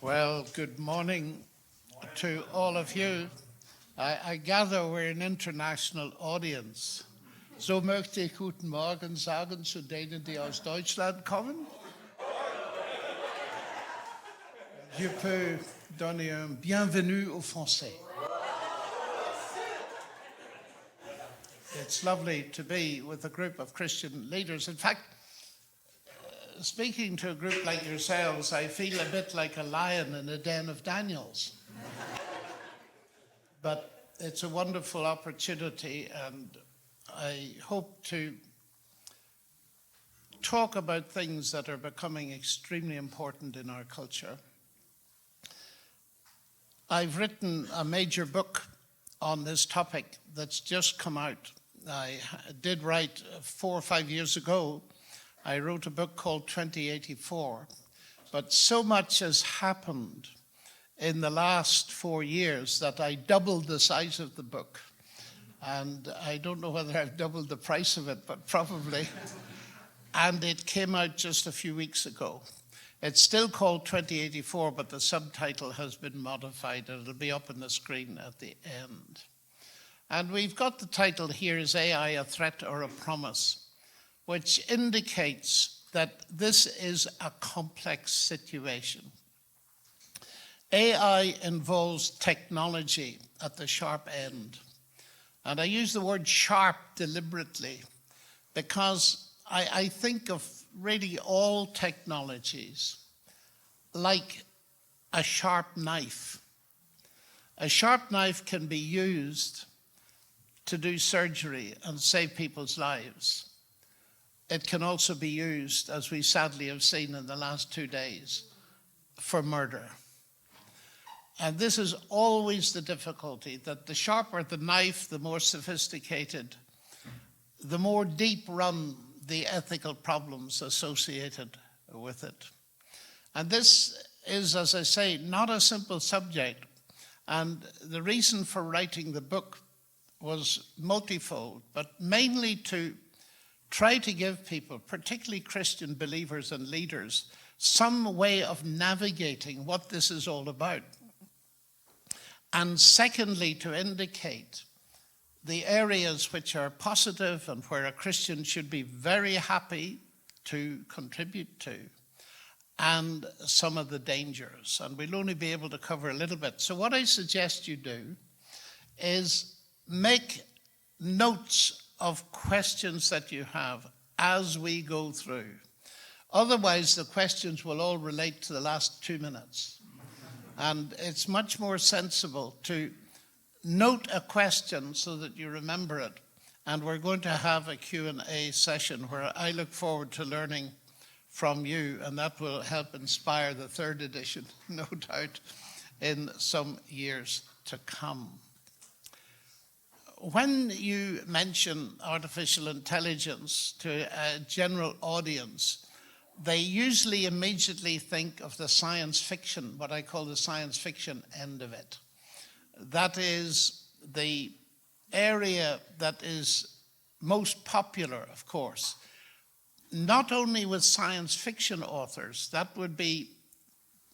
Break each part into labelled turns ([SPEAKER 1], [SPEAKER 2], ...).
[SPEAKER 1] Well, good morning to all of you. I gather we're an international audience. So möchte ich guten Morgen sagen zu denen, die aus Deutschland kommen. Je peux donner un bienvenue aux Français. It's lovely to be with a group of Christian leaders. In fact, speaking to a group like yourselves, I feel a bit like a lion in a den of Daniels. But it's a wonderful opportunity, and I hope to talk about things that are becoming extremely important in our culture. I've written a major book on this topic that's just come out. I did write 4 or 5 years ago. I wrote a book called 2084, but so much has happened in the last 4 years that I doubled the size of the book. And I don't know whether I've doubled the price of it, but probably. And it came out just a few weeks ago. It's still called 2084, but the subtitle has been modified, and it'll be up on the screen at the end. And we've got the title here, Is AI a Threat or a Promise?, which indicates that this is a complex situation. AI involves technology at the sharp end. And I use the word sharp deliberately because I think of really all technologies like a sharp knife. A sharp knife can be used to do surgery and save people's lives. It can also be used, as we sadly have seen in the last 2 days, for murder. And this is always the difficulty, that the sharper the knife, the more sophisticated, the more deep run the ethical problems associated with it. And this is, as I say, not a simple subject. And the reason for writing the book was multifold, but mainly to try to give people, particularly Christian believers and leaders, some way of navigating what this is all about. And secondly, to indicate the areas which are positive and where a Christian should be very happy to contribute to, and some of the dangers. And we'll only be able to cover a little bit. So what I suggest you do is make notes of questions that you have as we go through. Otherwise, the questions will all relate to the last 2 minutes. And it's much more sensible to note a question so that you remember it. And we're going to have a Q&A session where I look forward to learning from you, and that will help inspire the 3rd edition, no doubt, in some years to come. When you mention artificial intelligence to a general audience, they usually immediately think of the science fiction, what I call the science fiction end of it. That is the area that is most popular, of course, not only with science fiction authors, that would be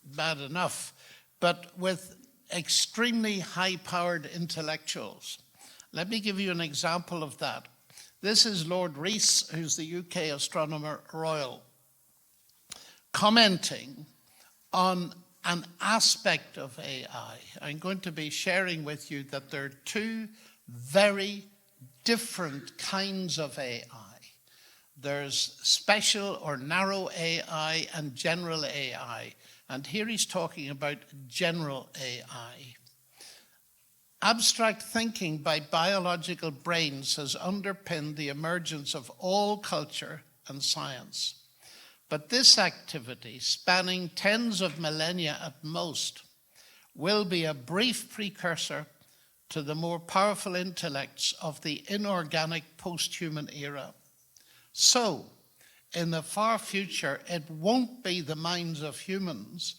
[SPEAKER 1] bad enough, but with extremely high-powered intellectuals. Let me give you an example of that. This is Lord Rees, who's the UK Astronomer Royal, commenting on an aspect of AI. I'm going to be sharing with you that there are 2 very different kinds of AI. There's special or narrow AI and general AI. And here he's talking about general AI. Abstract thinking by biological brains has underpinned the emergence of all culture and science. But this activity, spanning tens of millennia at most, will be a brief precursor to the more powerful intellects of the inorganic post-human era. So, in the far future, it won't be the minds of humans,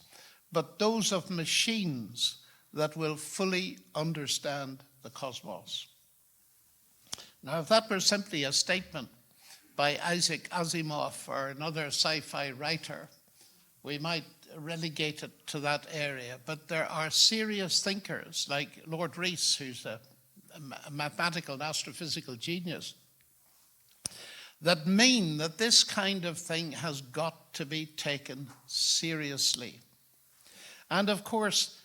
[SPEAKER 1] but those of machines that will fully understand the cosmos. Now, if that were simply a statement by Isaac Asimov or another sci-fi writer, we might relegate it to that area. But there are serious thinkers like Lord Rees, who's a mathematical and astrophysical genius, that mean that this kind of thing has got to be taken seriously. And of course,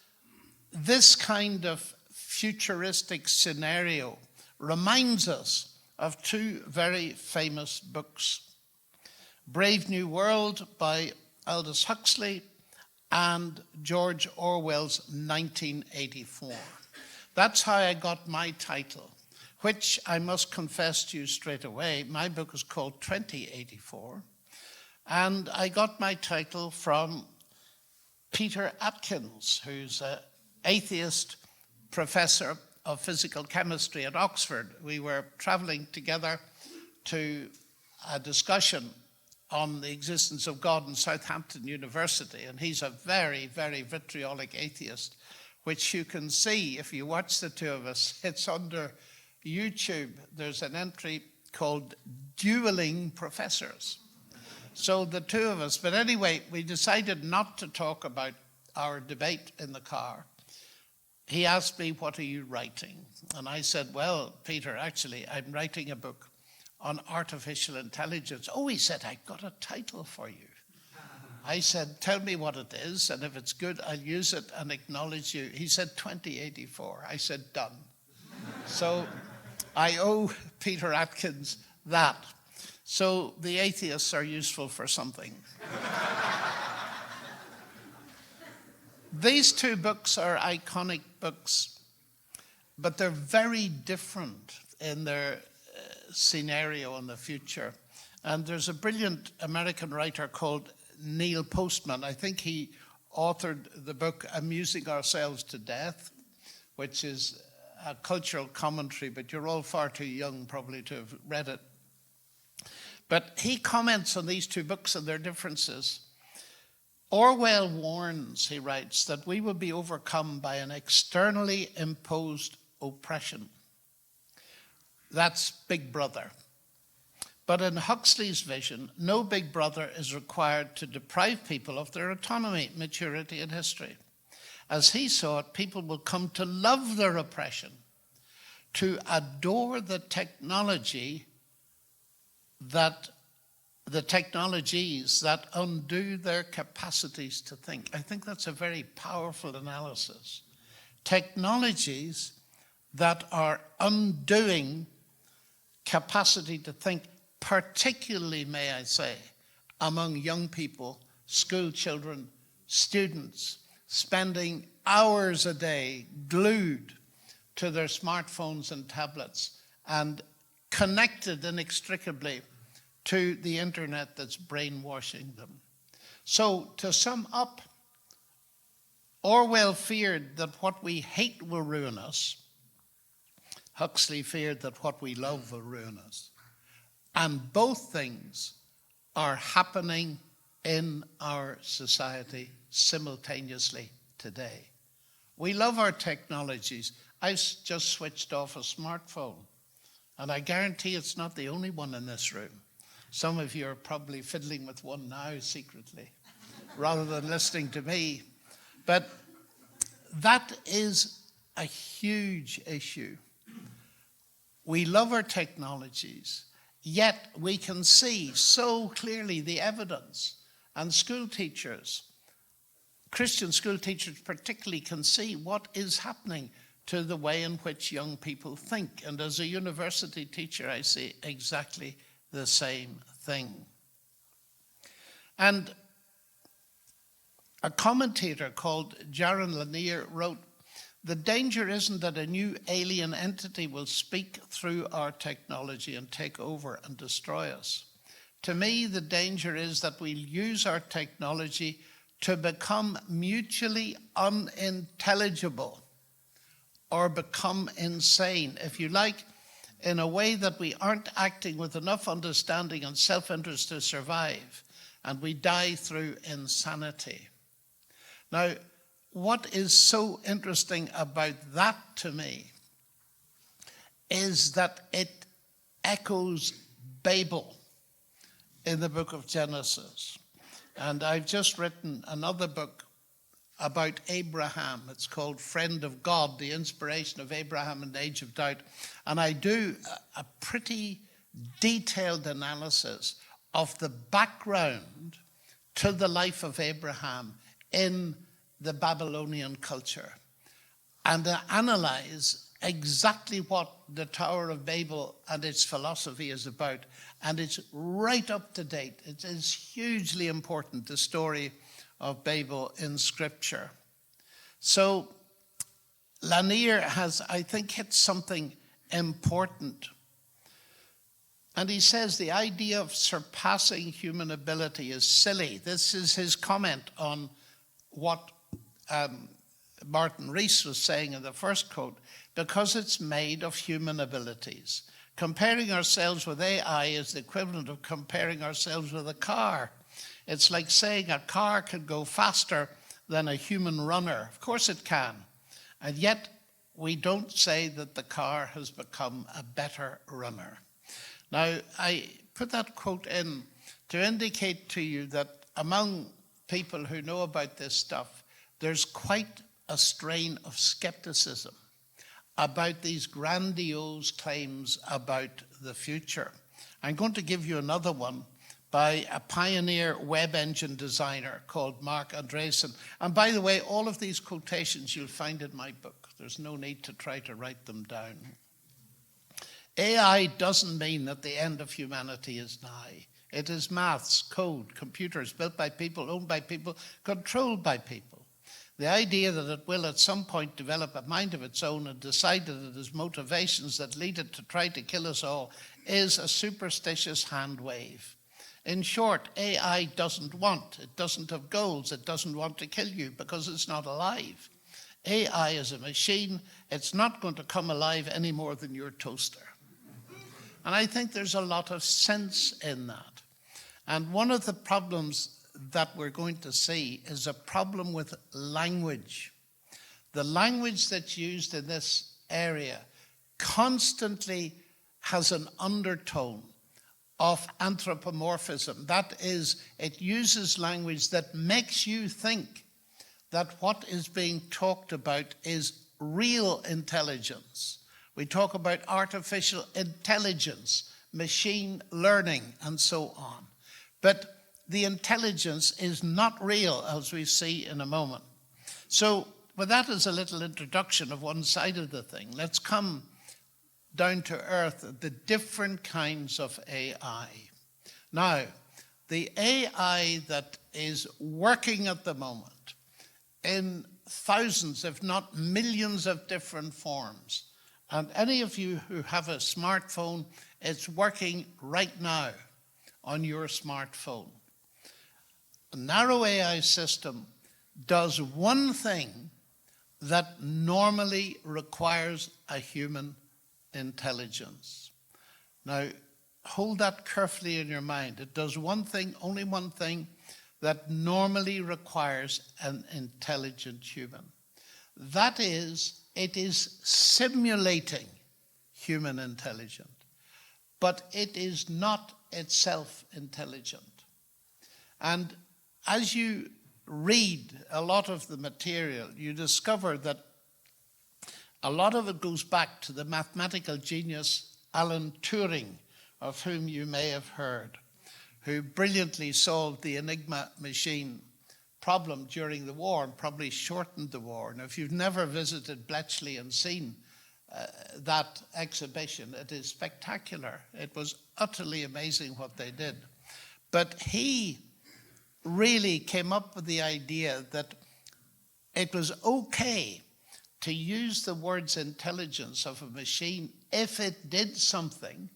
[SPEAKER 1] this kind of futuristic scenario reminds us of two very famous books, Brave New World by Aldous Huxley and George Orwell's 1984. That's how I got my title, which I must confess to you straight away. My book is called 2084, and I got my title from Peter Atkins, who's an atheist professor of physical chemistry at Oxford. We were traveling together to a discussion on the existence of God in Southampton University, and he's a very, very vitriolic atheist, which you can see if you watch the two of us. It's under YouTube. There's an entry called Dueling Professors. So the two of us, but anyway, we decided not to talk about our debate in the car. He asked me, "What are you writing?" And I said, "Well, Peter, actually, I'm writing a book on artificial intelligence." "Oh," he said, "I've got a title for you." I said, "Tell me what it is, and if it's good, I'll use it and acknowledge you." He said, 2084. I said, "Done." So I owe Peter Atkins that. So the atheists are useful for something. These two books are iconic books, but they're very different in their scenario in the future. And there's a brilliant American writer called Neil Postman. I think he authored the book Amusing Ourselves to Death, which is a cultural commentary, but you're all far too young probably to have read it. But he comments on these two books and their differences. Orwell warns, he writes, that we will be overcome by an externally imposed oppression. That's Big Brother. But in Huxley's vision, no Big Brother is required to deprive people of their autonomy, maturity, and history. As he saw it, people will come to love their oppression, to adore the technologies that undo their capacities to think. I think that's a very powerful analysis. Technologies that are undoing capacity to think, particularly, may I say, among young people, school children, students, spending hours a day glued to their smartphones and tablets and connected inextricably to the internet that's brainwashing them. So to sum up, Orwell feared that what we hate will ruin us. Huxley feared that what we love will ruin us. And both things are happening in our society simultaneously today. We love our technologies. I just switched off a smartphone, and I guarantee it's not the only one in this room. Some of you are probably fiddling with one now secretly, rather than listening to me. But that is a huge issue. We love our technologies, yet we can see so clearly the evidence. And school teachers, Christian school teachers particularly, can see what is happening to the way in which young people think. And as a university teacher, I see exactly the same thing. And a commentator called Jaron Lanier wrote, "The danger isn't that a new alien entity will speak through our technology and take over and destroy us. To me, the danger is that we'll use our technology to become mutually unintelligible or become insane, if you like, in a way that we aren't acting with enough understanding and self-interest to survive, and we die through insanity." Now, what is so interesting about that to me is that it echoes Babel in the book of Genesis. And I've just written another book about Abraham. It's called Friend of God, the inspiration of Abraham in the Age of Doubt. And I do a pretty detailed analysis of the background to the life of Abraham in the Babylonian culture, and analyze exactly what the Tower of Babel and its philosophy is about. And it's right up to date. It is hugely important, the story of Babel in Scripture. So Lanier has, I think, hit something important. And he says the idea of surpassing human ability is silly. This is his comment on what Martin Rees was saying in the first quote, because it's made of human abilities. Comparing ourselves with AI is the equivalent of comparing ourselves with a car. It's like saying a car can go faster than a human runner. Of course it can. And yet we don't say that the car has become a better runner. Now, I put that quote in to indicate to you that among people who know about this stuff, there's quite a strain of skepticism about these grandiose claims about the future. I'm going to give you another one by a pioneer web engine designer called Mark Andreessen. And by the way, all of these quotations you'll find in my book. There's no need to try to write them down. AI doesn't mean that the end of humanity is nigh. It is maths, code, computers built by people, owned by people, controlled by people. The idea that it will at some point develop a mind of its own and decide that it has motivations that lead it to try to kill us all is a superstitious hand wave. In short, AI doesn't want, it doesn't have goals, it doesn't want to kill you because it's not alive. AI is a machine, it's not going to come alive any more than your toaster. And I think there's a lot of sense in that. And one of the problems that we're going to see is a problem with language. The language that's used in this area constantly has an undertone of anthropomorphism. That is, it uses language that makes you think that what is being talked about is real intelligence. We talk about artificial intelligence, machine learning, and so on. But the intelligence is not real, as we see in a moment. So, with that as a little introduction of one side of the thing, let's come down to earth at the different kinds of AI. Now, the AI that is working at the moment in thousands, if not millions of different forms, and any of you who have a smartphone, it's working right now on your smartphone. A narrow AI system does one thing that normally requires a human intelligence. Now, hold that carefully in your mind. It does one thing, only one thing, that normally requires an intelligent human. That is, it is simulating human intelligence, but it is not itself intelligent. And as you read a lot of the material, you discover that a lot of it goes back to the mathematical genius Alan Turing, of whom you may have heard, who brilliantly solved the Enigma machine problem during the war and probably shortened the war. And if you've never visited Bletchley and seen that exhibition, it is spectacular. It was utterly amazing what they did. But he really came up with the idea that it was okay to use the words intelligence of a machine if it did something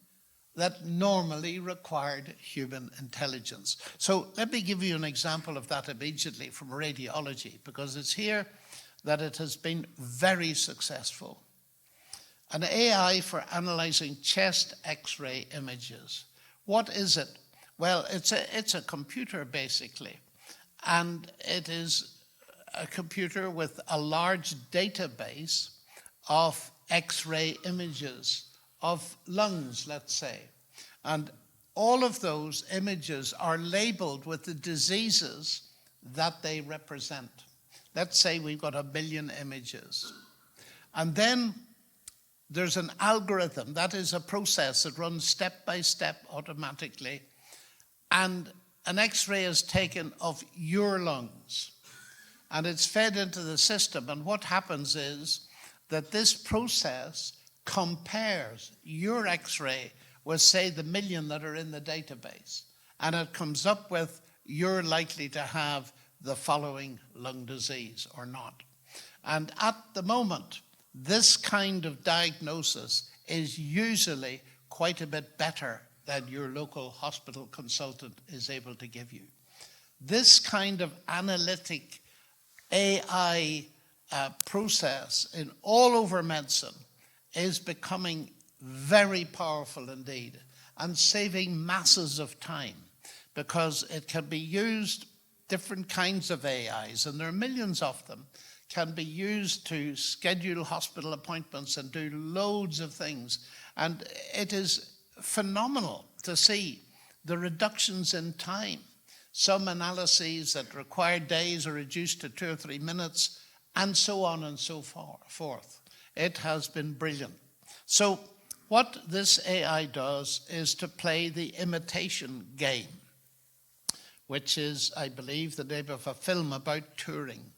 [SPEAKER 1] that normally required human intelligence. So let me give you an example of that immediately from radiology, because it's here that it has been very successful. An AI for analyzing chest X-ray images. What is it? Well, it's a computer basically, and it is a computer with a large database of X-ray images of lungs, let's say. And all of those images are labeled with the diseases that they represent. Let's say we've got 1 billion images. And then there's an algorithm, that is a process that runs step by step automatically. And an X-ray is taken of your lungs. And it's fed into the system. And what happens is that this process compares your X-ray with, say, the 1 million that are in the database. And it comes up with, you're likely to have the following lung disease or not. And at the moment, this kind of diagnosis is usually quite a bit better than your local hospital consultant is able to give you. This kind of analytic AI process in all over medicine is becoming very powerful indeed and saving masses of time, because it can be used, different kinds of AIs, and there are millions of them, can be used to schedule hospital appointments and do loads of things. And it is phenomenal to see the reductions in time. Some analyses that require days are reduced to 2 or 3 minutes, and so on and so forth. It has been brilliant. So what this AI does is to play the imitation game, which is, I believe, the name of a film about touring.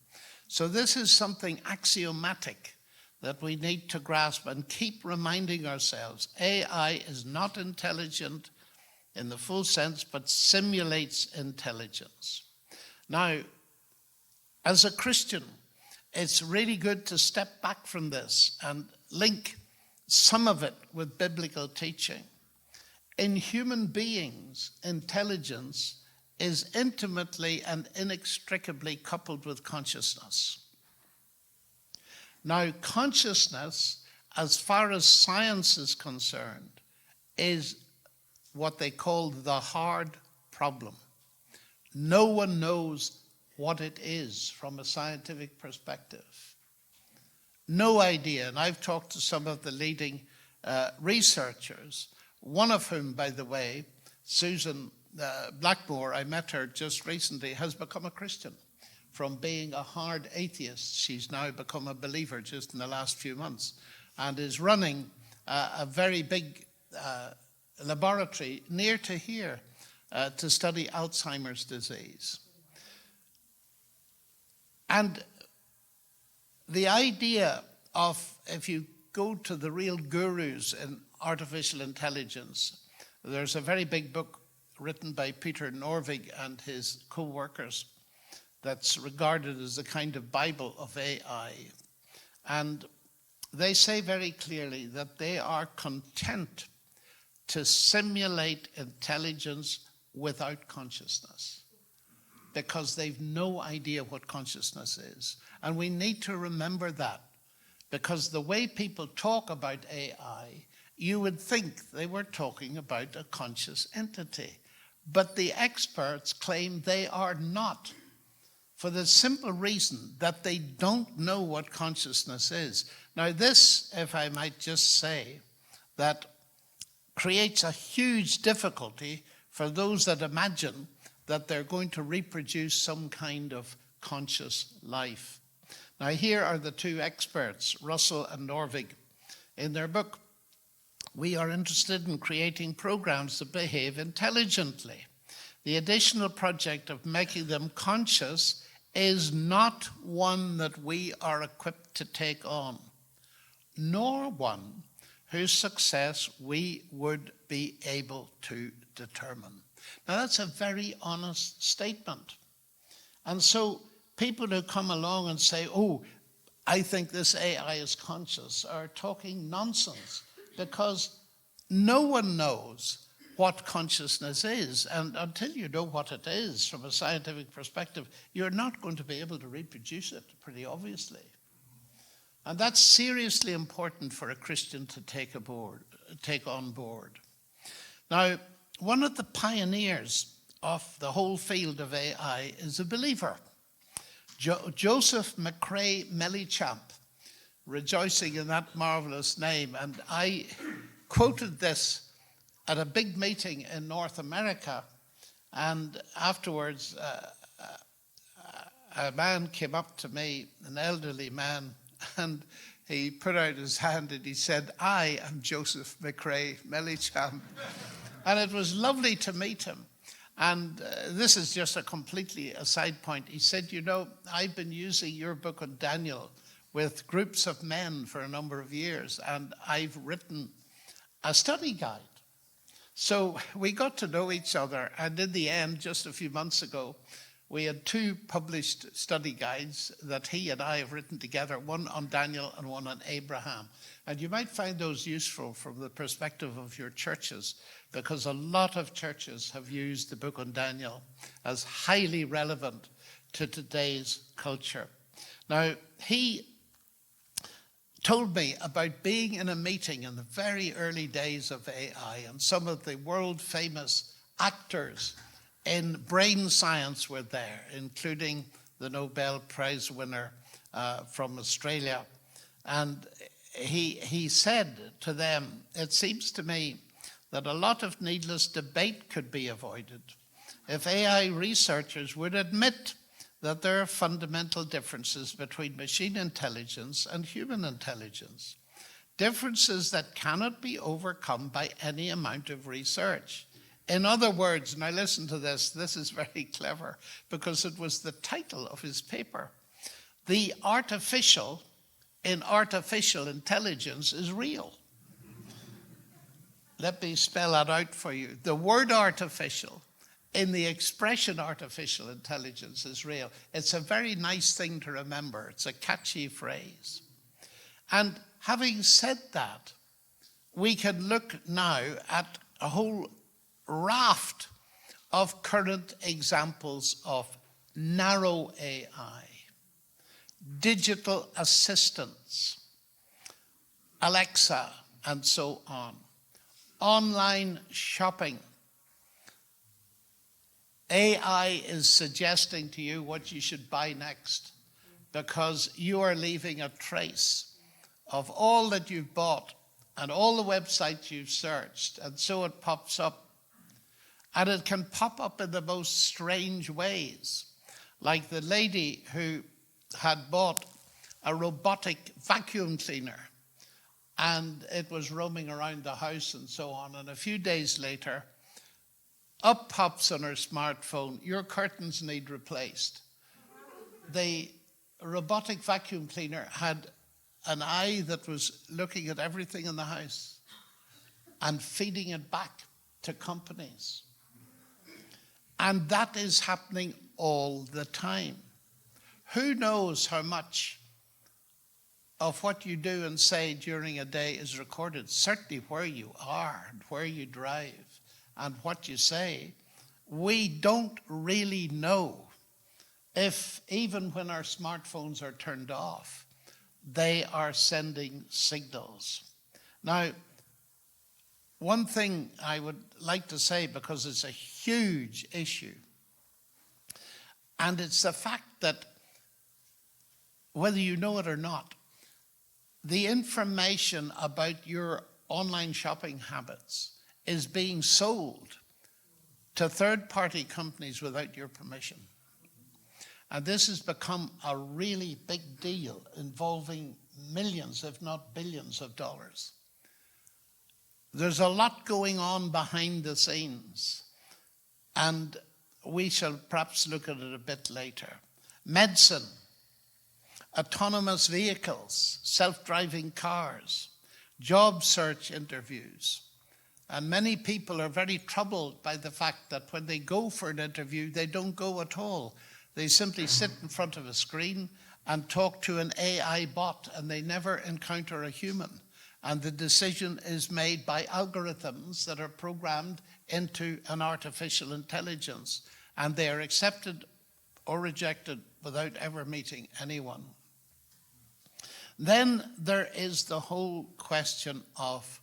[SPEAKER 1] So this is something axiomatic that we need to grasp and keep reminding ourselves. AI is not intelligent in the full sense, but simulates intelligence. Now, as a Christian, it's really good to step back from this and link some of it with biblical teaching. In human beings, intelligence is intimately and inextricably coupled with consciousness. Now, consciousness, as far as science is concerned, is what they call the hard problem. No one knows what it is from a scientific perspective. No idea. And I've talked to some of the leading researchers, one of whom, by the way, Susan Blackmore, I met her just recently, has become a Christian. From being a hard atheist, she's now become a believer just in the last few months, and is running a very big laboratory near to here to study Alzheimer's disease. And the idea of, if you go to the real gurus in artificial intelligence, there's a very big book written by Peter Norvig and his co-workers that's regarded as a kind of Bible of AI. And they say very clearly that they are content to simulate intelligence without consciousness, because they've no idea what consciousness is. And we need to remember that, because the way people talk about AI, you would think they were talking about a conscious entity. But the experts claim they are not, for the simple reason that they don't know what consciousness is. Now this, if I might just say, that creates a huge difficulty for those that imagine that they're going to reproduce some kind of conscious life. Now here are the two experts, Russell and Norvig, in their book. We are interested in creating programs that behave intelligently. The additional project of making them conscious is not one that we are equipped to take on, nor one whose success we would be able to determine. Now that's a very honest statement. And so people who come along and say, oh, I think this AI is conscious, are talking nonsense, because no one knows what consciousness is. And until you know what it is from a scientific perspective, you're not going to be able to reproduce it, pretty obviously. And that's seriously important for a Christian to take on board. Now, one of the pioneers of the whole field of AI is a believer, Joseph McCrae Mellichamp, rejoicing in that marvelous name. And I quoted this at a big meeting in North America, and afterwards a man came up to me, an elderly man, and he put out his hand and he said, "I am Joseph McRae Mellichamp." And it was lovely to meet him. And this is just a completely aside point. He said, "You know, I've been using your book on Daniel with groups of men for a number of years, and I've written a study guide." So we got to know each other, and in the end, just a few months ago, we had 2 published study guides that he and I have written together, one on Daniel and one on Abraham. And you might find those useful from the perspective of your churches, because a lot of churches have used the book on Daniel as highly relevant to today's culture. Now, he told me about being in a meeting in the very early days of AI, and some of the world famous actors in brain science were there, including the Nobel Prize winner from Australia. And he said to them, "It seems to me that a lot of needless debate could be avoided if AI researchers would admit that there are fundamental differences between machine intelligence and human intelligence, differences that cannot be overcome by any amount of research. In other words," now listen to this is very clever, because it was the title of his paper, "The artificial in artificial intelligence is real." Let me spell that out for you. The word artificial in the expression artificial intelligence is real. It's a very nice thing to remember. It's a catchy phrase. And having said that, we can look now at a whole raft of current examples of narrow AI, digital assistants, Alexa, and so on, online shopping. AI is suggesting to you what you should buy next, because you are leaving a trace of all that you've bought and all the websites you've searched, and so it pops up. And it can pop up in the most strange ways, like the lady who had bought a robotic vacuum cleaner, and it was roaming around the house and so on. And a few days later, up pops on her smartphone, "Your curtains need replaced." The robotic vacuum cleaner had an eye that was looking at everything in the house and feeding it back to companies. And that is happening all the time. Who knows how much of what you do and say during a day is recorded? Certainly where you are and where you drive and what you say. We don't really know if, even when our smartphones are turned off, they are sending signals. Now, one thing I would like to say, because it's a huge issue, and it's the fact that, whether you know it or not, the information about your online shopping habits is being sold to third-party companies without your permission. And this has become a really big deal, involving millions, if not billions of dollars. There's a lot going on behind the scenes, and we shall perhaps look at it a bit later. Medicine, autonomous vehicles, self-driving cars, job search interviews. And many people are very troubled by the fact that when they go for an interview, they don't go at all. They simply sit in front of a screen and talk to an AI bot, and they never encounter a human. And the decision is made by algorithms that are programmed into an artificial intelligence, and they are accepted or rejected without ever meeting anyone. Then there is the whole question of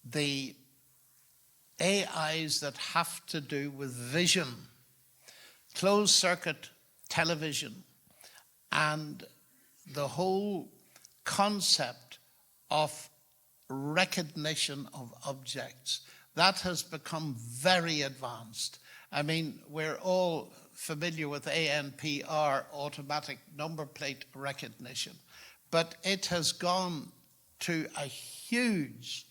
[SPEAKER 1] the AIs that have to do with vision, closed circuit television, and the whole concept of recognition of objects. that has become very advanced. I mean, we're all familiar with ANPR, automatic number plate recognition, but it has gone to a huge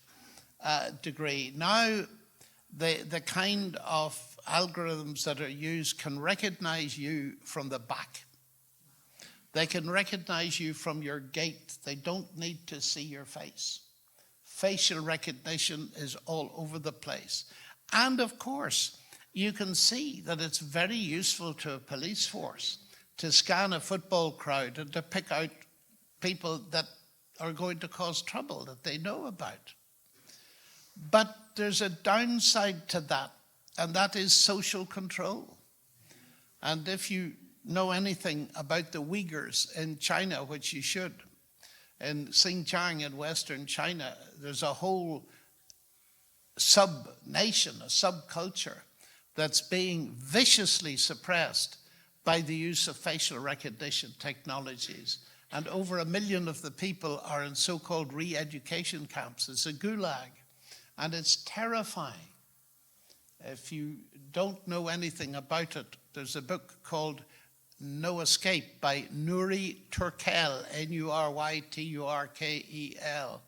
[SPEAKER 1] degree. Now, the kind of algorithms that are used can recognize you from the back. They can recognize you from your gait. They don't need to see your face. Facial recognition is all over the place. And of course, you can see that it's very useful to a police force to scan a football crowd and to pick out people that are going to cause trouble that they know about. But there's a downside to that, and that is social control. And if you know anything about the Uyghurs in China, which you should, in Xinjiang in Western China, there's a whole sub-nation, a subculture that's being viciously suppressed by the use of facial recognition technologies. And over 1 million of the people are in so-called re-education camps. It's a gulag, and it's terrifying. If you don't know anything about it, there's a book called No Escape by Nuri Turkel, Nureyturkel,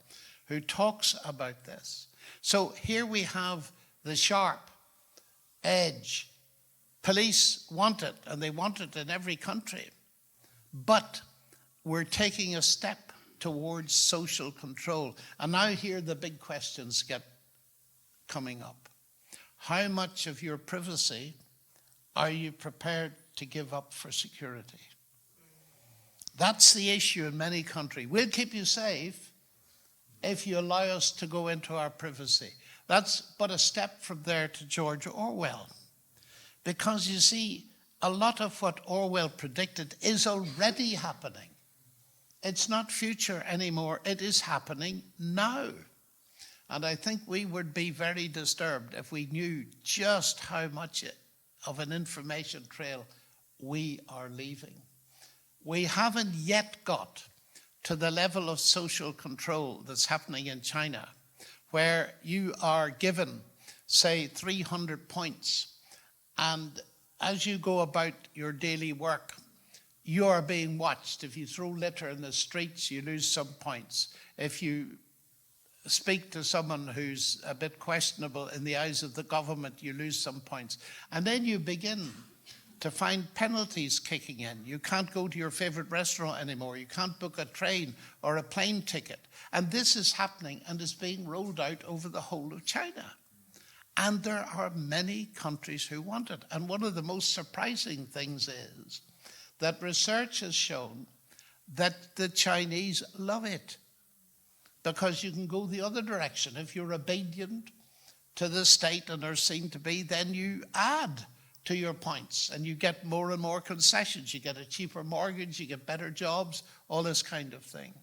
[SPEAKER 1] who talks about this. So here we have the sharp edge. Police want it, and they want it in every country. But we're taking a step towards social control. And now here the big questions get coming up. How much of your privacy are you prepared to give up for security? That's the issue in many countries. We'll keep you safe if you allow us to go into our privacy. That's but a step from there to George Orwell. Because you see, a lot of what Orwell predicted is already happening. It's not future anymore, it is happening now. And I think we would be very disturbed if we knew just how much of an information trail we are leaving. We haven't yet got to the level of social control that's happening in China, where you are given, say, 300 points, and as you go about your daily work, you are being watched. If you throw litter in the streets, you lose some points. If you speak to someone who's a bit questionable in the eyes of the government, you lose some points. And then you begin to find penalties kicking in. You can't go to your favorite restaurant anymore. You can't book a train or a plane ticket. And this is happening and is being rolled out over the whole of China. And there are many countries who want it. And one of the most surprising things is that research has shown that the Chinese love it, because you can go the other direction. If you're obedient to the state and are seen to be, then you add to your points and you get more and more concessions. You get a cheaper mortgage, you get better jobs, all this kind of thing.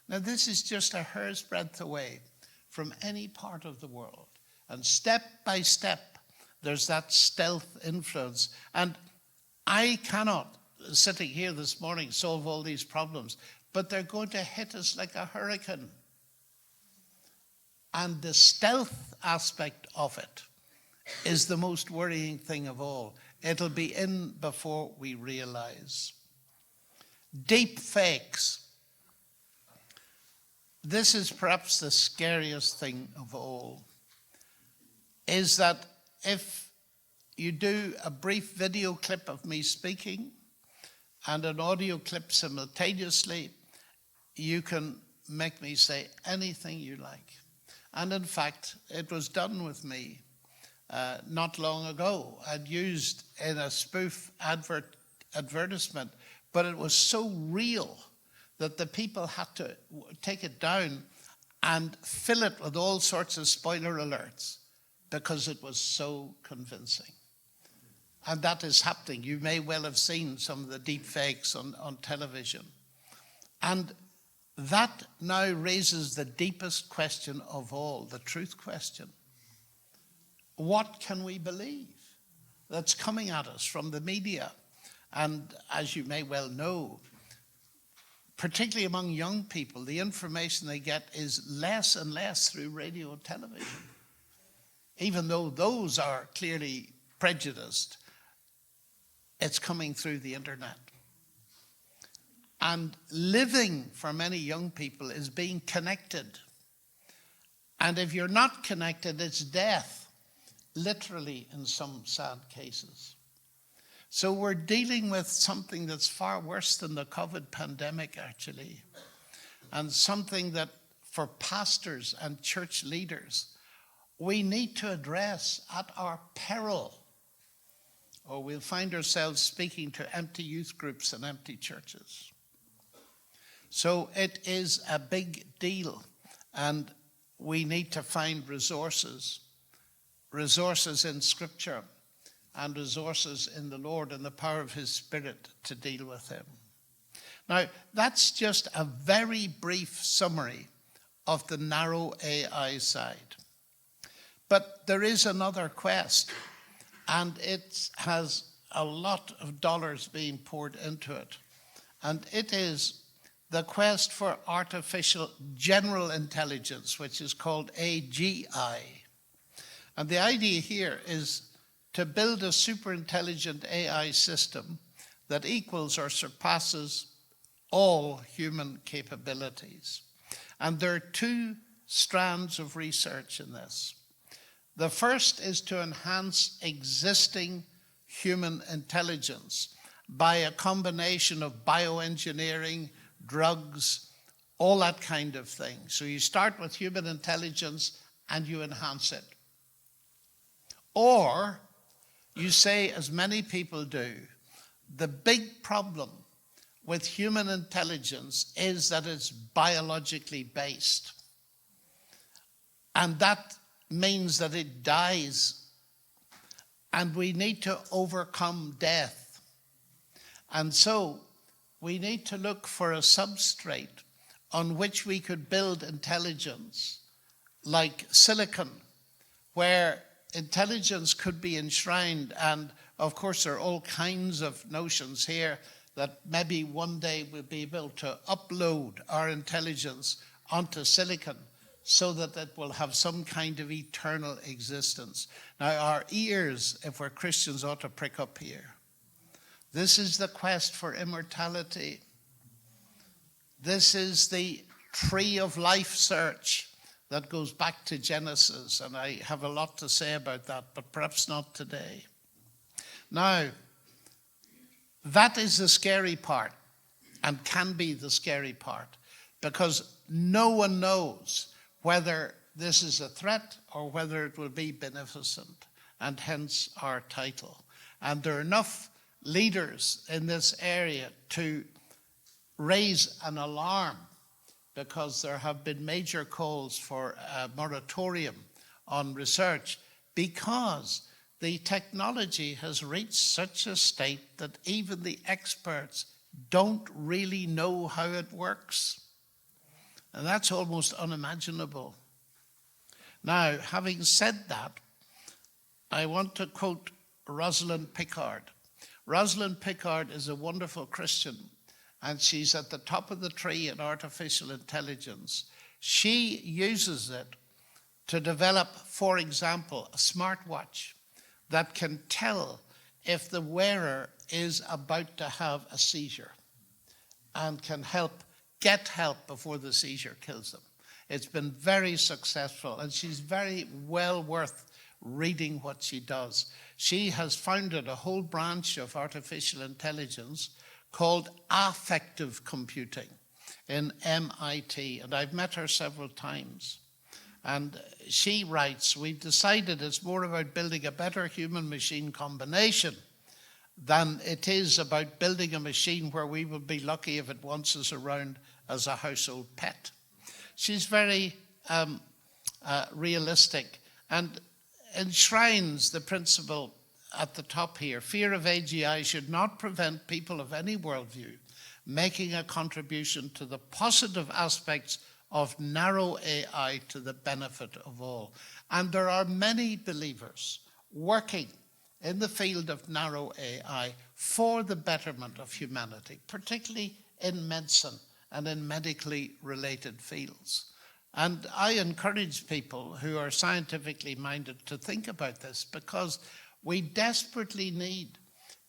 [SPEAKER 1] Now, this is just a hair's breadth away from any part of the world. And step by step, there's that stealth influence. And I cannot, sitting here this morning, solve all these problems, but they're going to hit us like a hurricane. And the stealth aspect of it is the most worrying thing of all. It'll be in before we realize. Deep fakes. This is perhaps the scariest thing of all, is that if you do a brief video clip of me speaking and an audio clip simultaneously, you can make me say anything you like. And in fact, it was done with me not long ago. I'd used in a spoof advertisement, but it was so real that the people had to take it down and fill it with all sorts of spoiler alerts because it was so convincing. And that is happening. You may well have seen some of the deep fakes on television. And that now raises the deepest question of all, the truth question. What can we believe that's coming at us from the media? And as you may well know, particularly among young people, the information they get is less and less through radio and television. even though those are clearly prejudiced, it's coming through the internet. And living for many young people is being connected. And if you're not connected, it's death, literally in some sad cases. So we're dealing with something that's far worse than the COVID pandemic, actually, and something that for pastors and church leaders, we need to address at our peril, or we'll find ourselves speaking to empty youth groups and empty churches. So it is a big deal, and we need to find resources in Scripture, and resources in the Lord and the power of his Spirit to deal with him. Now, that's just a very brief summary of the narrow AI side. But there is another quest, and it has a lot of dollars being poured into it. And it is the quest for artificial general intelligence, which is called AGI. And the idea here is to build a super intelligent AI system that equals or surpasses all human capabilities. And there are two strands of research in this. The first is to enhance existing human intelligence by a combination of bioengineering, drugs, all that kind of thing. So you start with human intelligence and you enhance it. Or you say, as many people do, the big problem with human intelligence is that it's biologically based. And that means that it dies. And we need to overcome death. And so we need to look for a substrate on which we could build intelligence, like silicon, where intelligence could be enshrined. And of course, there are all kinds of notions here that maybe one day we'll be able to upload our intelligence onto silicon so that it will have some kind of eternal existence. Now, our ears, if we're Christians, ought to prick up here. This is the quest for immortality. This is the tree of life search that goes back to Genesis, and I have a lot to say about that, but perhaps not today. Now, that is the scary part, and can be the scary part, because no one knows whether this is a threat or whether it will be beneficent, and hence our title. And there are enough leaders in this area to raise an alarm, because there have been major calls for a moratorium on research, because the technology has reached such a state that even the experts don't really know how it works. And that's almost unimaginable. Now, having said that, I want to quote Rosalind Picard. Rosalind Picard is a wonderful Christian, and she's at the top of the tree in artificial intelligence. She uses it to develop, for example, a smartwatch that can tell if the wearer is about to have a seizure and can get help before the seizure kills them. It's been very successful, and she's very well worth reading what she does. She has founded a whole branch of artificial intelligence called affective computing in MIT, and I've met her several times. And she writes, we've decided it's more about building a better human-machine combination than it is about building a machine where we will be lucky if it wants us around as a household pet. She's very realistic and enshrines the principle at the top here. Fear of AGI should not prevent people of any worldview making a contribution to the positive aspects of narrow AI to the benefit of all. And there are many believers working in the field of narrow AI for the betterment of humanity, particularly in medicine and in medically related fields. And I encourage people who are scientifically minded to think about this, because we desperately need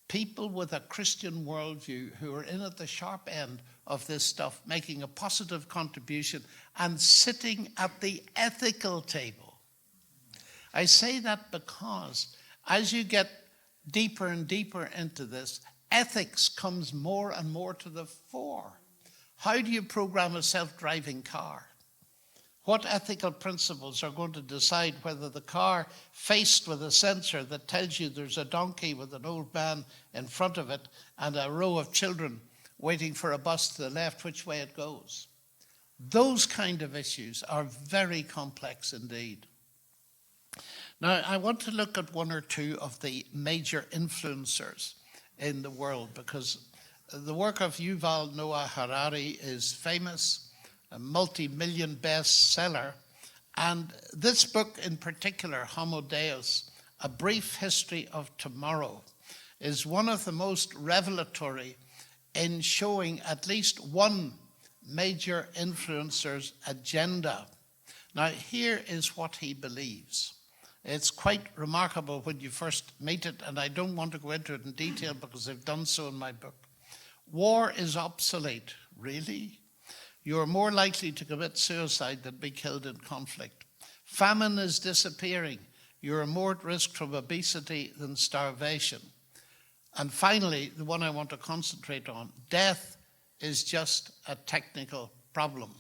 [SPEAKER 1] people with a Christian worldview who are in at the sharp end of this stuff, making a positive contribution and sitting at the ethical table. I say that because as you get deeper and deeper into this, ethics comes more and more to the fore. How do you program a self-driving car? What ethical principles are going to decide whether the car, faced with a sensor that tells you there's a donkey with an old man in front of it and a row of children waiting for a bus to the left, which way it goes? Those kind of issues are very complex indeed. Now, I want to look at one or two of the major influencers in the world, because the work of Yuval Noah Harari is famous, a multi-million bestseller. And this book in particular, Homo Deus, A Brief History of Tomorrow, is one of the most revelatory in showing at least one major influencer's agenda. Now, here is what he believes. It's quite remarkable when you first meet it, and I don't want to go into it in detail because I've done so in my book. War is obsolete. Really? You are more likely to commit suicide than be killed in conflict. Famine is disappearing. You are more at risk from obesity than starvation. And finally, the one I want to concentrate on, death is just a technical problem.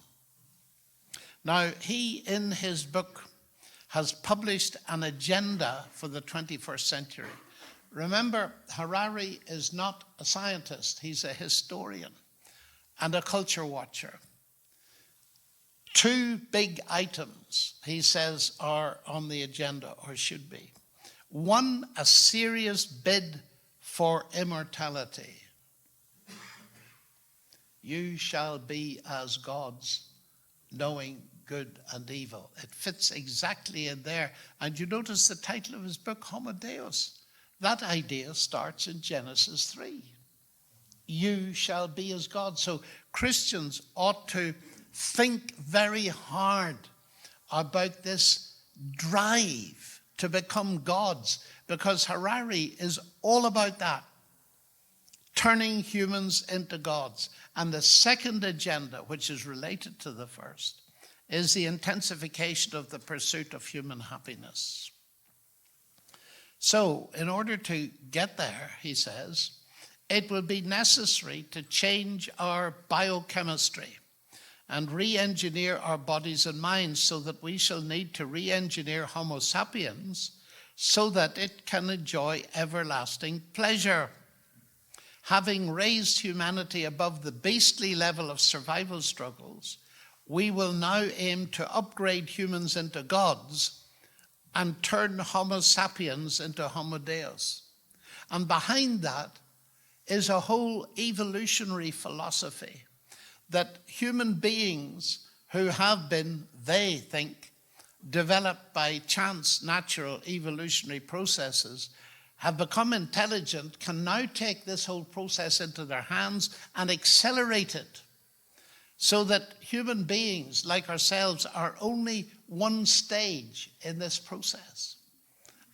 [SPEAKER 1] Now, he, in his book, has published an agenda for the 21st century. Remember, Harari is not a scientist. He's a historian and a culture watcher. Two big items, he says, are on the agenda, or should be. One, a serious bid for immortality. You shall be as gods, knowing good and evil. It fits exactly in there. And you notice the title of his book, Homo Deus. That idea starts in Genesis 3. You shall be as God. So Christians ought to think very hard about this drive to become gods, because Harari is all about that, turning humans into gods. And the second agenda, which is related to the first, is the intensification of the pursuit of human happiness. So, in order to get there, he says, it will be necessary to change our biochemistry and re-engineer our bodies and minds, so that we shall need to re-engineer Homo sapiens so that it can enjoy everlasting pleasure. Having raised humanity above the beastly level of survival struggles, we will now aim to upgrade humans into gods and turn Homo sapiens into Homo Deus. And behind that is a whole evolutionary philosophy that human beings who have been, they think, developed by chance, natural, evolutionary processes, have become intelligent, can now take this whole process into their hands and accelerate it, so that human beings like ourselves are only one stage in this process.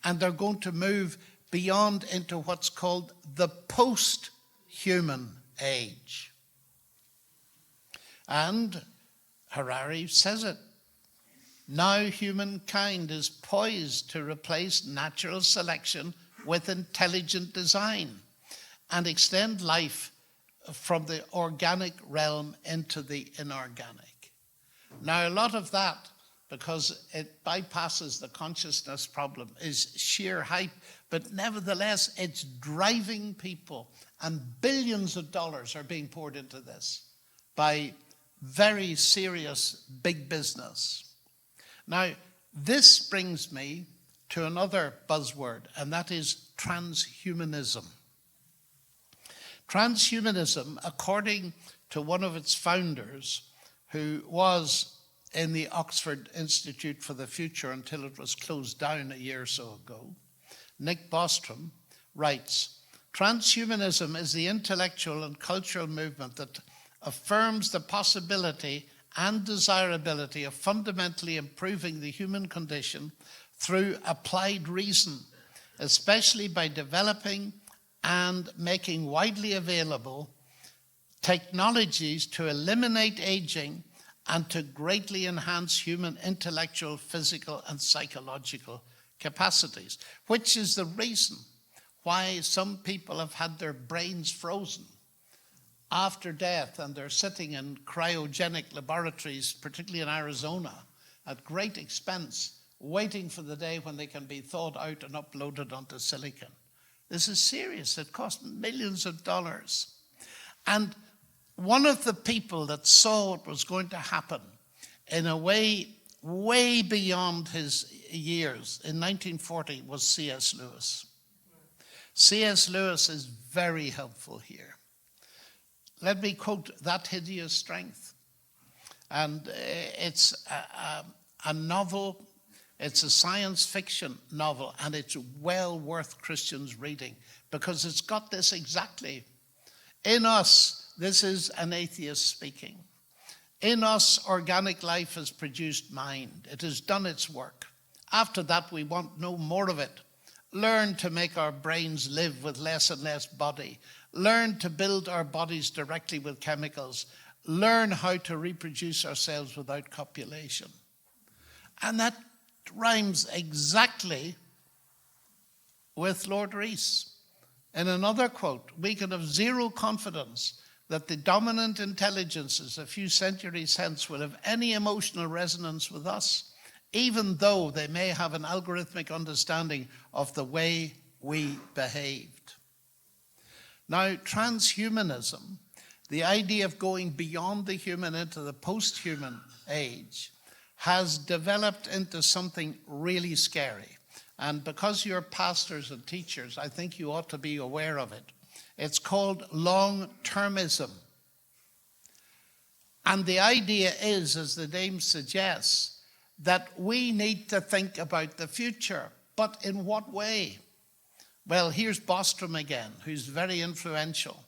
[SPEAKER 1] And they're going to move beyond into what's called the post-human age. And Harari says it. Now humankind is poised to replace natural selection with intelligent design and extend life from the organic realm into the inorganic. Now, a lot of that, because it bypasses the consciousness problem, is sheer hype, but nevertheless, it's driving people, and billions of dollars are being poured into this by very serious big business. Now, this brings me to another buzzword, and that is transhumanism. Transhumanism, according to one of its founders, who was in the Oxford Institute for the Future until it was closed down a year or so ago, Nick Bostrom, writes, transhumanism is the intellectual and cultural movement that affirms the possibility and desirability of fundamentally improving the human condition through applied reason, especially by developing and making widely available technologies to eliminate aging and to greatly enhance human intellectual, physical, and psychological capacities, which is the reason why some people have had their brains frozen after death, and they're sitting in cryogenic laboratories, particularly in Arizona, at great expense, waiting for the day when they can be thawed out and uploaded onto silicon. This is serious. It costs millions of dollars. And one of the people that saw what was going to happen in a way beyond his years in 1940 was C.S. Lewis. C.S. Lewis is very helpful here. Let me quote That Hideous Strength. And it's a novel, it's a science fiction novel, and it's well worth Christians reading because it's got this exactly. In us, this is an atheist speaking. In us, organic life has produced mind. It has done its work. After that, we want no more of it. Learn to make our brains live with less and less body. Learn to build our bodies directly with chemicals. Learn how to reproduce ourselves without copulation. And that rhymes exactly with Lord Rees. In another quote, we can have zero confidence that the dominant intelligences a few centuries hence will have any emotional resonance with us, even though they may have an algorithmic understanding of the way we behaved. Now, transhumanism, the idea of going beyond the human into the post-human age, has developed into something really scary. And because you're pastors and teachers, I think you ought to be aware of it. It's called long-termism. And the idea is, as the name suggests, that we need to think about the future. But in what way? Well, here's Bostrom again, who's very influential.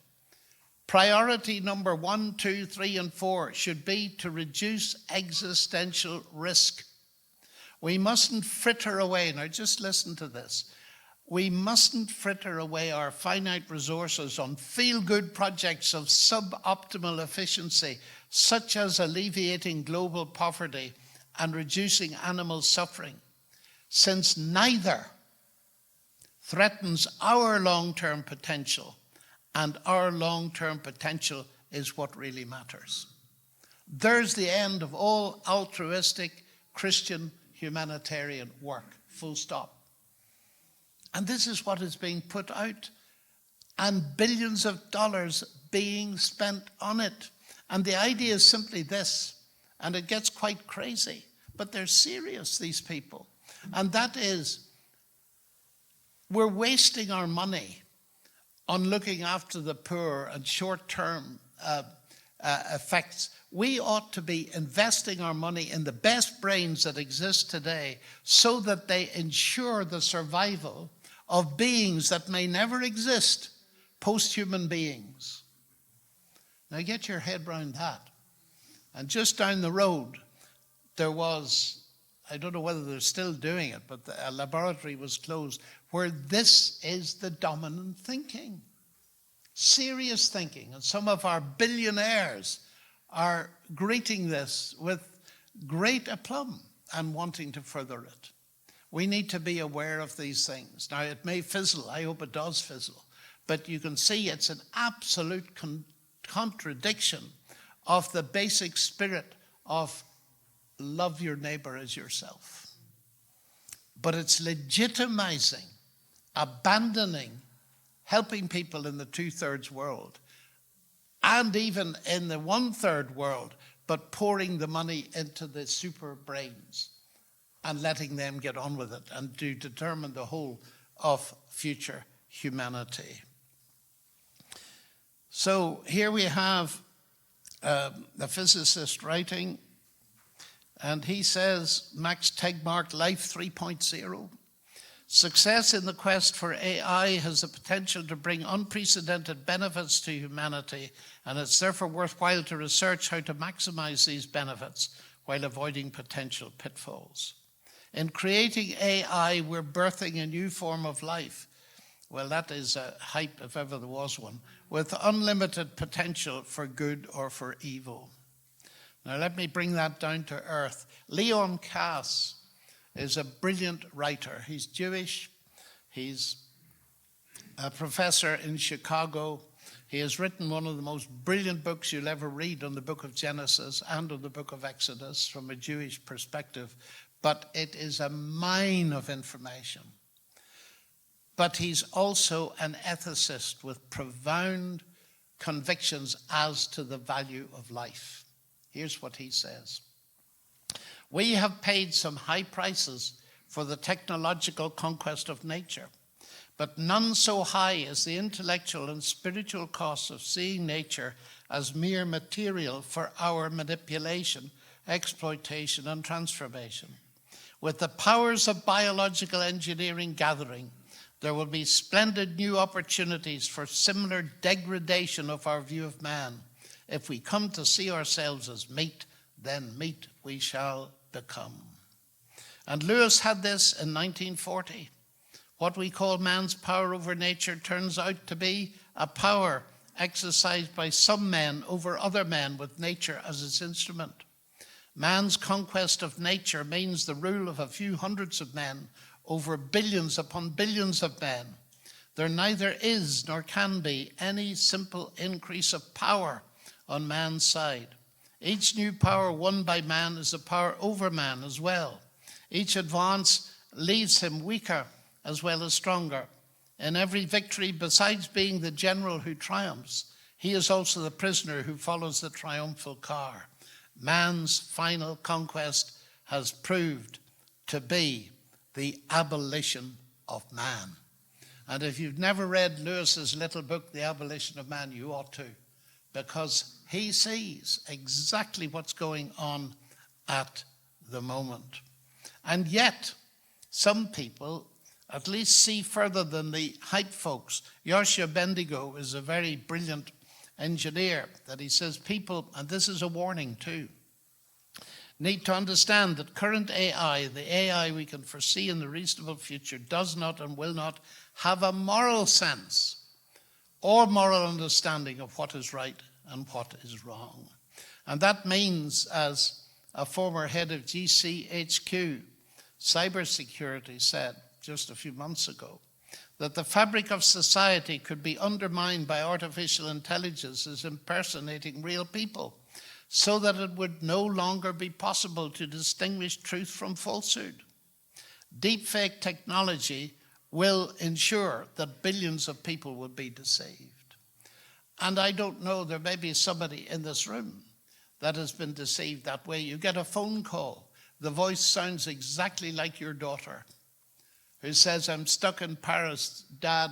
[SPEAKER 1] Priority number 1, 2, 3, and 4 should be to reduce existential risk. We mustn't fritter away. Now, just listen to this. We mustn't fritter away our finite resources on feel-good projects of suboptimal efficiency, such as alleviating global poverty and reducing animal suffering, since neither threatens our long-term potential, and our long-term potential is what really matters. There's the end of all altruistic Christian humanitarian work, full stop. And this is what is being put out, and billions of dollars being spent on it. And the idea is simply this, and it gets quite crazy, but they're serious, these people. And that is, we're wasting our money on looking after the poor and short-term effects. We ought to be investing our money in the best brains that exist today so that they ensure the survival of beings that may never exist, post-human beings. Now get your head around that. And just down the road, there was, I don't know whether they're still doing it, but a laboratory was closed where this is the dominant thinking. Serious thinking. And some of our billionaires are greeting this with great aplomb and wanting to further it. We need to be aware of these things. Now, it may fizzle. I hope it does fizzle. But you can see it's an absolute contradiction of the basic spirit of love your neighbor as yourself. But it's legitimizing, abandoning, helping people in the 2/3 world, and even in the 1/3 world, but pouring the money into the super brains and letting them get on with it and to determine the whole of future humanity. So here we have the physicist writing, and he says, Max Tegmark, Life 3.0, Success in the quest for AI has the potential to bring unprecedented benefits to humanity, and it's therefore worthwhile to research how to maximize these benefits while avoiding potential pitfalls. In creating AI, we're birthing a new form of life. Well, that is a hype if ever there was one, with unlimited potential for good or for evil. Now let me bring that down to earth. Leon Kass is a brilliant writer. He's Jewish. He's a professor in Chicago. He has written one of the most brilliant books you'll ever read on the book of Genesis and on the book of Exodus from a Jewish perspective. But it is a mine of information. But he's also an ethicist with profound convictions as to the value of life. Here's what he says. We have paid some high prices for the technological conquest of nature, but none so high as the intellectual and spiritual costs of seeing nature as mere material for our manipulation, exploitation, and transformation. With the powers of biological engineering gathering, there will be splendid new opportunities for similar degradation of our view of man. If we come to see ourselves as meat, then meat we shall become. And Lewis had this in 1940. What we call man's power over nature turns out to be a power exercised by some men over other men with nature as its instrument. Man's conquest of nature means the rule of a few hundreds of men over billions upon billions of men. There neither is nor can be any simple increase of power on man's side. Each new power won by man is a power over man as well. Each advance leaves him weaker as well as stronger. In every victory, besides being the general who triumphs, he is also the prisoner who follows the triumphal car. Man's final conquest has proved to be the abolition of man. And if you've never read Lewis's little book, The Abolition of Man, you ought to, because he sees exactly what's going on at the moment. And yet, some people at least see further than the hype folks. Yoshua Bendigo is a very brilliant engineer that he says people, and this is a warning too, need to understand that current AI, the AI we can foresee in the reasonable future, does not and will not have a moral sense or moral understanding of what is right and what is wrong. And that means, as a former head of GCHQ cybersecurity said just a few months ago, that the fabric of society could be undermined by artificial intelligence as impersonating real people, so that it would no longer be possible to distinguish truth from falsehood. Deepfake technology will ensure that billions of people will be deceived. And I don't know, there may be somebody in this room that has been deceived that way. You get a phone call. The voice sounds exactly like your daughter, who says, I'm stuck in Paris, Dad,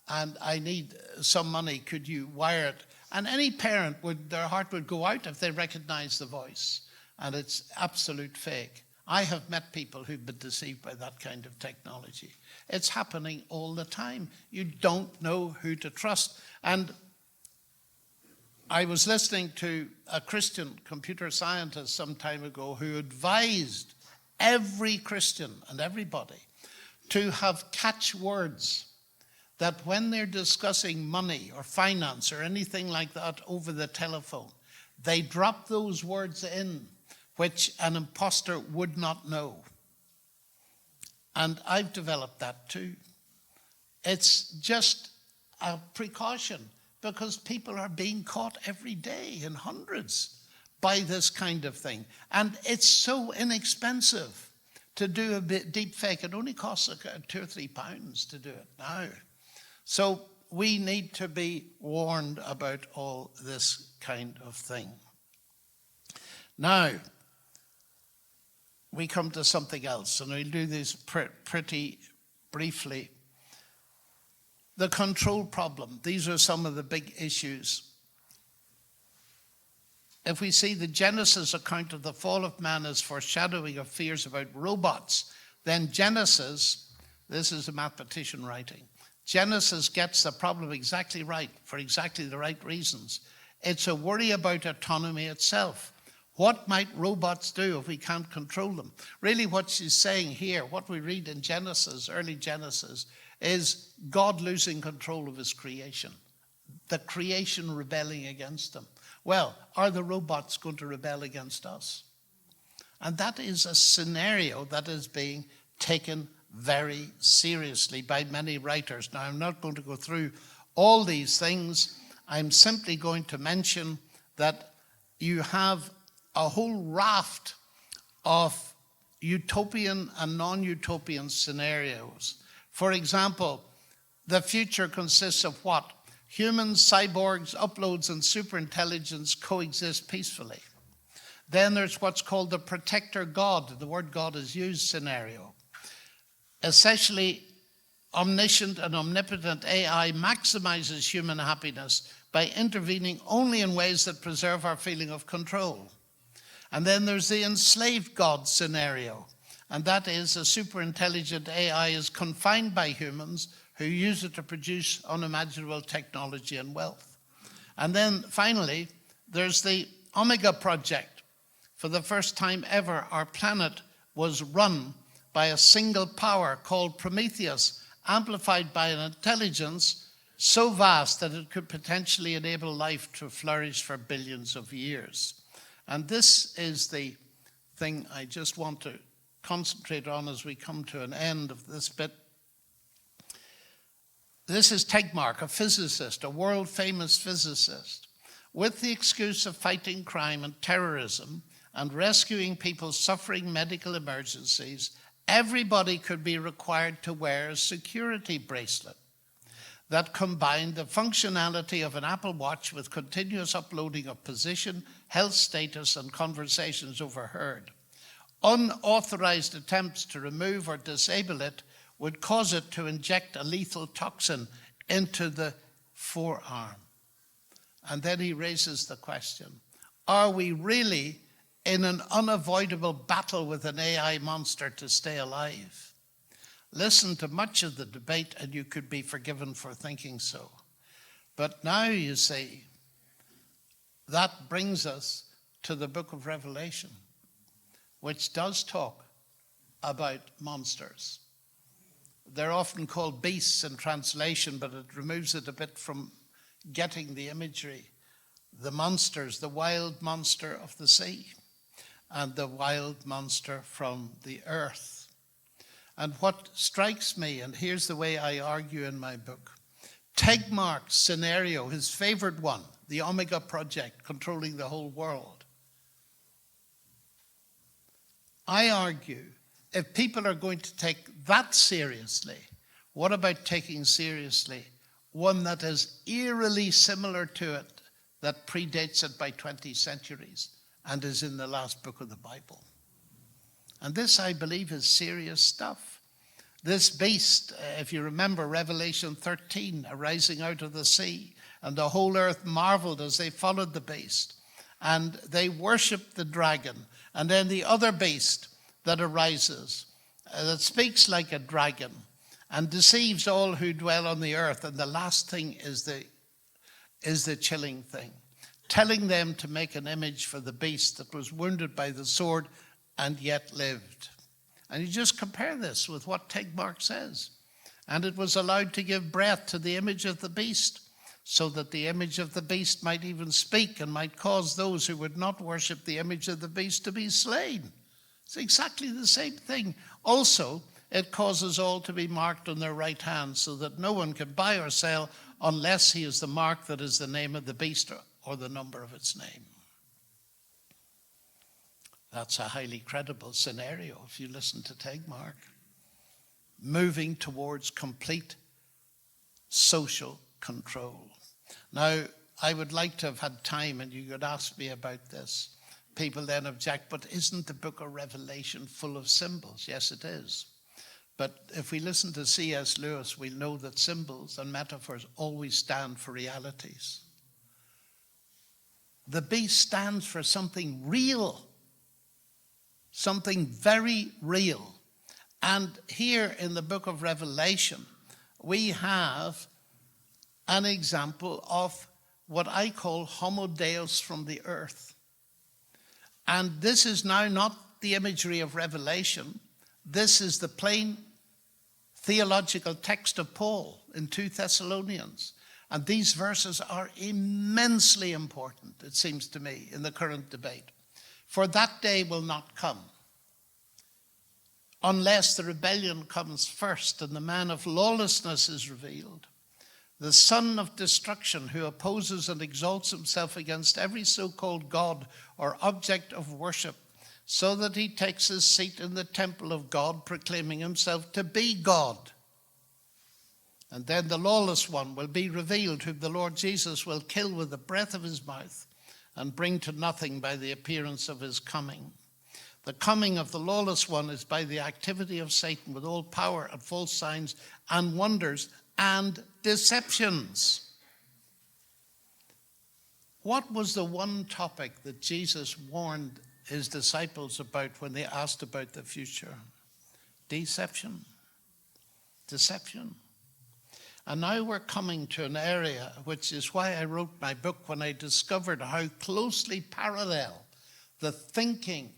[SPEAKER 1] and I need some money. Could you wire it? And any parent their heart would go out if they recognize the voice. And it's absolute fake. I have met people who've been deceived by that kind of technology. It's happening all the time. You don't know who to trust. And I was listening to a Christian computer scientist some time ago who advised every Christian and everybody to have catchwords that when they're discussing money or finance or anything like that over the telephone, they drop those words in which an imposter would not know. And I've developed that too. It's just a precaution because people are being caught every day in hundreds by this kind of thing. And it's so inexpensive to do a bit deep fake. It only costs £2 or £3 to do it now. So we need to be warned about all this kind of thing. Now, we come to something else, and we'll do this pretty briefly. The control problem. These are some of the big issues. If we see the Genesis account of the fall of man as foreshadowing of fears about robots, then Genesis This is a mathematician writing. Genesis gets the problem exactly right for exactly the right reasons. It's a worry about autonomy itself. What might robots do if we can't control them? Really what she's saying here, what we read in Genesis, early Genesis, is God losing control of his creation. The creation rebelling against him. Well, are the robots going to rebel against us? And that is a scenario that is being taken very seriously by many writers. Now, I'm not going to go through all these things. I'm simply going to mention that you have a whole raft of utopian and non-utopian scenarios. For example, the future consists of what? Humans, cyborgs, uploads, and superintelligence coexist peacefully. Then there's what's called the protector God. The word God is used scenario. Essentially, omniscient and omnipotent AI maximizes human happiness by intervening only in ways that preserve our feeling of control. And then there's the enslaved God scenario. And that is a superintelligent AI is confined by humans who use it to produce unimaginable technology and wealth. And then finally, there's the Omega Project. For the first time ever, our planet was run by a single power called Prometheus, amplified by an intelligence so vast that it could potentially enable life to flourish for billions of years. And this is the thing I just want to concentrate on as we come to an end of this bit. This is Tegmark, a physicist, a world-famous physicist. With the excuse of fighting crime and terrorism and rescuing people suffering medical emergencies, everybody could be required to wear a security bracelet that combined the functionality of an Apple Watch with continuous uploading of position, health status, and conversations overheard. Unauthorized attempts to remove or disable it would cause it to inject a lethal toxin into the forearm. And then he raises the question, are we really in an unavoidable battle with an AI monster to stay alive? Listen to much of the debate and you could be forgiven for thinking so. But now you see, that brings us to the book of Revelation, which does talk about monsters. They're often called beasts in translation, but it removes it a bit from getting the imagery. The monsters, the wild monster of the sea and the wild monster from the earth. And what strikes me, and here's the way I argue in my book, Tegmark's scenario, his favorite one, the Omega Project, controlling the whole world. I argue, if people are going to take that seriously, what about taking seriously one that is eerily similar to it, that predates it by 20 centuries and is in the last book of the Bible? And this, I believe, is serious stuff. This beast, if you remember Revelation 13, arising out of the sea, and the whole earth marveled as they followed the beast, and they worshiped the dragon. And then the other beast that arises, that speaks like a dragon, and deceives all who dwell on the earth. And the last thing is the chilling thing, telling them to make an image for the beast that was wounded by the sword and yet lived. And you just compare this with what Tegmark says. And it was allowed to give breath to the image of the beast, so that the image of the beast might even speak and might cause those who would not worship the image of the beast to be slain. It's exactly the same thing. Also, it causes all to be marked on their right hand, so that no one can buy or sell unless he is the mark that is the name of the beast or the number of its name. That's a highly credible scenario if you listen to Tegmark. Moving towards complete social control. Now, I would like to have had time and you could ask me about this. People then object, but isn't the book of Revelation full of symbols? Yes, it is. But if we listen to C.S. Lewis, we'll know that symbols and metaphors always stand for realities. The beast stands for something real. Something very real. And here in the book of Revelation, we have an example of what I call Homo Deus from the earth. And this is now not the imagery of Revelation. This is the plain theological text of Paul in 2 Thessalonians. And these verses are immensely important, it seems to me, in the current debate. For that day will not come unless the rebellion comes first and the man of lawlessness is revealed, the son of destruction who opposes and exalts himself against every so-called God or object of worship, so that he takes his seat in the temple of God, proclaiming himself to be God. And then the lawless one will be revealed, whom the Lord Jesus will kill with the breath of his mouth and bring to nothing by the appearance of his coming. The coming of the lawless one is by the activity of Satan with all power and false signs and wonders and deceptions. What was the one topic that Jesus warned his disciples about when they asked about the future? Deception. Deception. And now we're coming to an area, which is why I wrote my book, when I discovered how closely parallel the thinking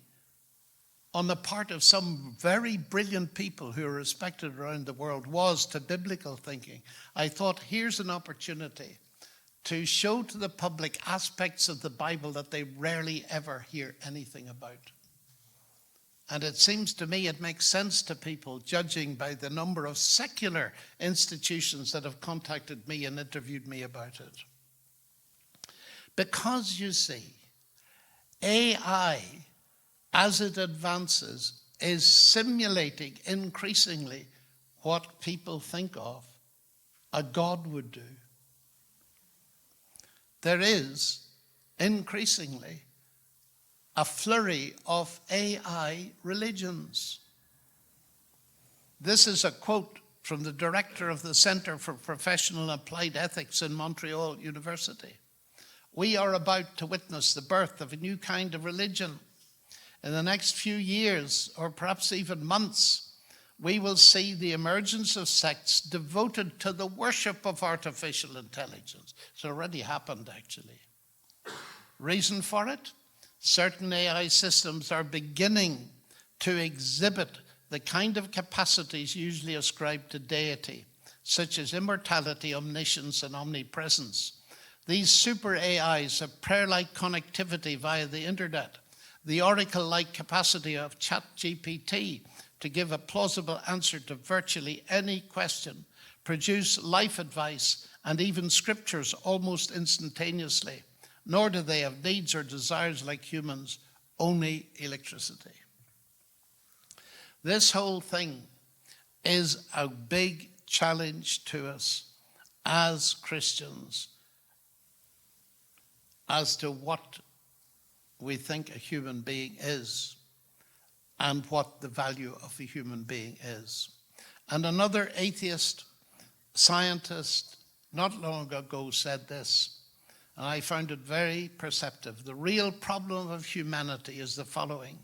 [SPEAKER 1] on the part of some very brilliant people who are respected around the world was to biblical thinking. I thought, here's an opportunity to show to the public aspects of the Bible that they rarely ever hear anything about. And it seems to me it makes sense to people, judging by the number of secular institutions that have contacted me and interviewed me about it. Because, you see, AI, as it advances, is simulating increasingly what people think of a God would do. There is increasingly a flurry of AI religions. This is a quote from the director of the Center for Professional and Applied Ethics in Montreal University. We are about to witness the birth of a new kind of religion. In the next few years, or perhaps even months, we will see the emergence of sects devoted to the worship of artificial intelligence. It's already happened, actually. Reason for it? Certain AI systems are beginning to exhibit the kind of capacities usually ascribed to deity, such as immortality, omniscience, and omnipresence. These super AIs have prayer-like connectivity via the internet, the oracle-like capacity of ChatGPT to give a plausible answer to virtually any question, produce life advice and even scriptures almost instantaneously. Nor do they have needs or desires like humans, only electricity. This whole thing is a big challenge to us as Christians as to what we think a human being is and what the value of a human being is. And another atheist scientist not long ago said this, and I found it very perceptive. The real problem of humanity is the following.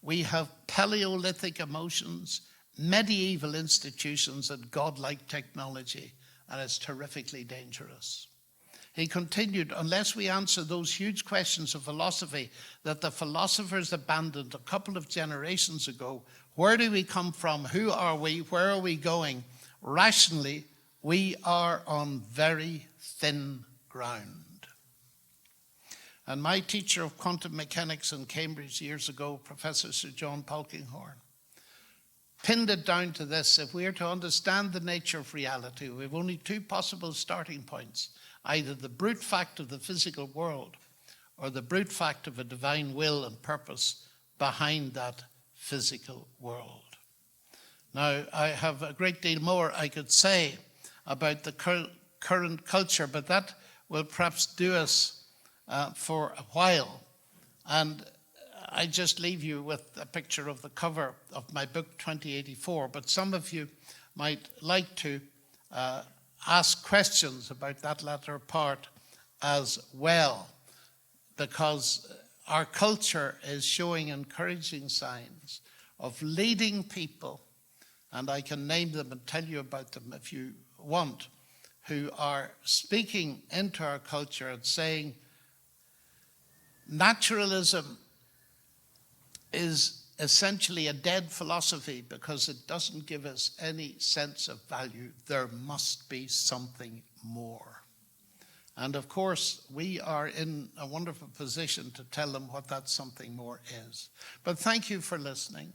[SPEAKER 1] We have Paleolithic emotions, medieval institutions, and godlike technology, and it's terrifically dangerous. He continued, unless we answer those huge questions of philosophy that the philosophers abandoned a couple of generations ago, where do we come from, who are we, where are we going? Rationally, we are on very thin ground. And my teacher of quantum mechanics in Cambridge years ago, Professor Sir John Polkinghorne, pinned it down to this: if we are to understand the nature of reality, we have only two possible starting points, either the brute fact of the physical world or the brute fact of a divine will and purpose behind that physical world. Now, I have a great deal more I could say about the current culture, but that will perhaps do us for a while. And I just leave you with a picture of the cover of my book, 2084. But some of you might like to ask questions about that latter part as well, because our culture is showing encouraging signs of leading people and I can name them and tell you about them if you want, who are speaking into our culture and saying naturalism is essentially a dead philosophy because it doesn't give us any sense of value. There must be something more. And of course, we are in a wonderful position to tell them what that something more is. But thank you for listening.